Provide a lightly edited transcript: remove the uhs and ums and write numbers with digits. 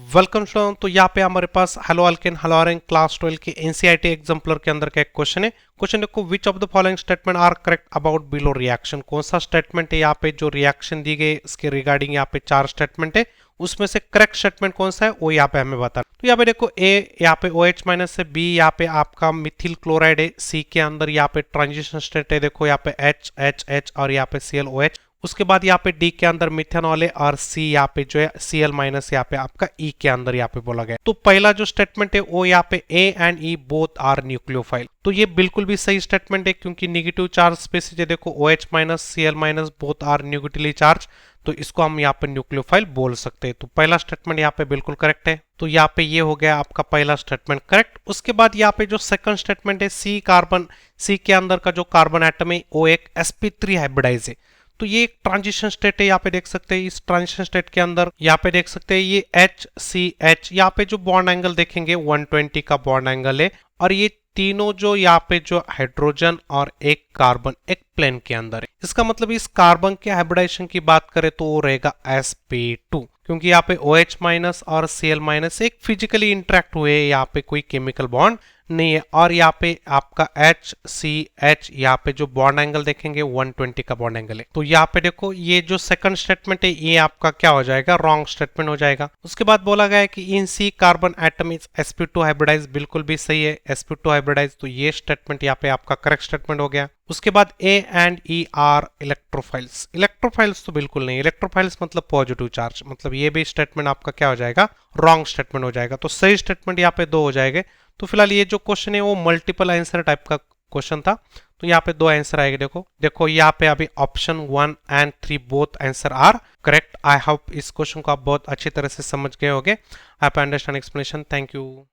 Welcome student. तो यहाँ पे हमारे पास haloalkane haloarene class 12 के एनसीईआरटी एग्जाम्पलर के अंदर का एक क्वेश्चन है। क्वेश्चन देखो, which of the following statement are correct about below reaction. कौन सा स्टेटमेंट है यहाँ पे जो रिएक्शन दी गई इसके रिगार्डिंग यहाँ पे 4 स्टेटमेंट है, उसमें से करेक्ट स्टेटमेंट कौन सा है वो यहाँ पे हमें बता। तो यहाँ पे देखो ए यहाँ पे OH माइनस है, बी यहाँ पे आपका मिथिल क्लोराइड है, सी के अंदर यहाँ पे ट्रांजिशन स्टेट है, देखो यहाँ पे H और यहाँ पे ClOH। उसके बाद यहाँ पे डी के अंदर मिथेनॉल है और सी यहाँ पे जो है Cl माइनस यहाँ पे आपका ई के अंदर यहाँ पे बोला गया। तो पहला जो स्टेटमेंट है वो यहाँ पे A and E both are nucleophile, तो ये बिल्कुल भी सही स्टेटमेंट है क्योंकि निगेटिव चार्ज स्पीसीज है, देखो OH minus Cl minus both are negatively charge, तो इसको हम यहाँ पे न्यूक्लियोफाइल बोल सकते हैं। तो पहला स्टेटमेंट यहाँ पे बिल्कुल करेक्ट है। तो यहाँ पे ये हो गया आपका पहला स्टेटमेंट करेक्ट। उसके बाद यहाँ पे जो सेकंड स्टेटमेंट है सी के अंदर का जो कार्बन एटम है वो एक sp3 हाइब्रिडाइज है, तो ये एक ट्रांजिशन स्टेट है। यहाँ पे देख सकते हैं इस ट्रांजिशन स्टेट के अंदर यहाँ पे देख सकते हैं ये HCH, यहाँ पे जो बॉन्ड एंगल देखेंगे 120 का बॉन्ड एंगल है, और ये तीनों जो यहाँ पे जो हाइड्रोजन और एक कार्बन एक प्लेन के अंदर है। इसका मतलब इस कार्बन के हाइब्रिडाइजेशन की बात करें तो वो रहेगा sp2, क्योंकि यहाँ पे OH माइनस और Cl माइनस एक फिजिकली इंटरेक्ट हुए, यहाँ पे कोई केमिकल बॉन्ड नहीं है। और यहाँ पे आपका HCH यहाँ पे जो बॉन्ड एंगल देखेंगे 120 का बॉन्ड एंगल है। तो यहाँ पे देखो ये जो सेकंड स्टेटमेंट है ये आपका क्या हो जाएगा, रॉन्ग स्टेटमेंट हो जाएगा। उसके बाद बोला गया है कि in C carbon atom is sp2 hybridize, बिल्कुल भी सही है sp2 हाइब्रिडाइज, तो ये स्टेटमेंट यहाँ पे आपका करेक्ट स्टेटमेंट हो गया। उसके बाद ए and E R electrophiles, electrophiles तो बिल्कुल नहीं, इलेक्ट्रोफाइल्स मतलब पॉजिटिव चार्ज, मतलब ये भी स्टेटमेंट आपका क्या हो जाएगा, रॉन्ग स्टेटमेंट हो जाएगा। तो सही स्टेटमेंट यहाँ पे 2 हो जाएंगे। तो फिलहाल ये जो क्वेश्चन है वो मल्टीपल आंसर टाइप का क्वेश्चन था, तो यहाँ पे 2 आंसर आएंगे। देखो यहाँ पे अभी option 1 and 3 both answer are correct. I hope इस क्वेश्चन को आप बहुत अच्छी तरह से समझ गए होंगे। आप अंडरस्टैंड एक्सप्लेनेशन। Thank you.